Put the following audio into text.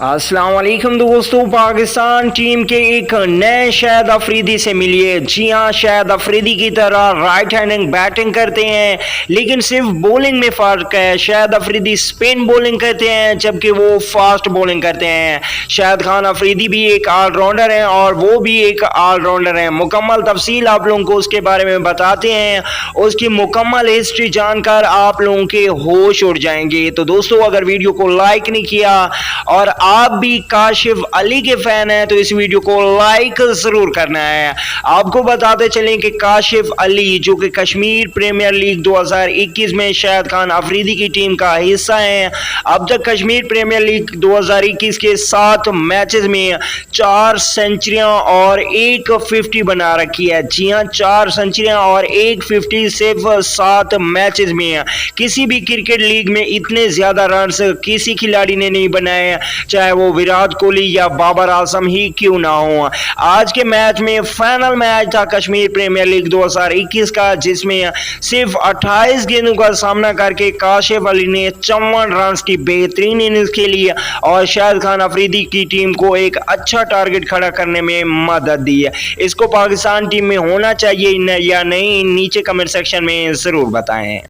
السلام علیکم دوستو، پاکستان ٹیم کے ایک نئے شاہد آفریدی سے ملیے۔ جی ہاں، شاہد آفریدی کی طرح رائٹ ہینڈنگ بیٹنگ کرتے ہیں، لیکن صرف بولنگ میں فرق ہے۔ شاہد آفریدی اسپن بولنگ کرتے ہیں جبکہ وہ فاسٹ بولنگ کرتے ہیں۔ شاہد خان آفریدی بھی ایک آل راؤنڈر ہیں اور وہ بھی ایک آل راؤنڈر ہیں۔ مکمل تفصیل آپ لوگوں کو اس کے بارے میں بتاتے ہیں، اس کی مکمل ہسٹری جان کر آپ لوگوں کے ہوش اڑ جائیں گے۔ تو دوستو، اگر ویڈیو کو لائک نہیں کیا اور آپ بھی کاشف علی کے فین ہیں تو اس ویڈیو کو لائک ضرور کرنا ہے۔ آپ کو بتاتے چلیں کہ کاشف علی جو کہ کشمیر پریمیئر لیگ 2021 میں شاہد خان آفریدی کی ٹیم کا حصہ ہیں، اب تک کشمیر پریمیئر لیگ 2021 کے 7 میچز میں 4 سنچریاں اور 1 50 بنا رکھی ہے۔ جی ہاں، 4 سنچریاں اور 1 50 صرف 7 میچز میں۔ کسی بھی کرکٹ لیگ میں اتنے زیادہ رنز کسی کھلاڑی نے نہیں بنائے، چاہے وہ وراٹ کوہلی یا بابر اعظم ہی کیوں نہ ہوں۔ آج کے میچ میں فائنل میچ تھا کشمیر پریمیئر لیگ 2021 کا، جس میں صرف 28 گیندوں کا سامنا کر کے کاشف علی نے 54 رنز کی بہترین اننگز کھیلی اور شاہد خان آفریدی کی ٹیم کو ایک اچھا ٹارگٹ کھڑا کرنے میں مدد دی ہے۔ اس کو پاکستان ٹیم میں ہونا چاہیے یا نہیں، نیچے کمنٹ سیکشن میں ضرور بتائیں۔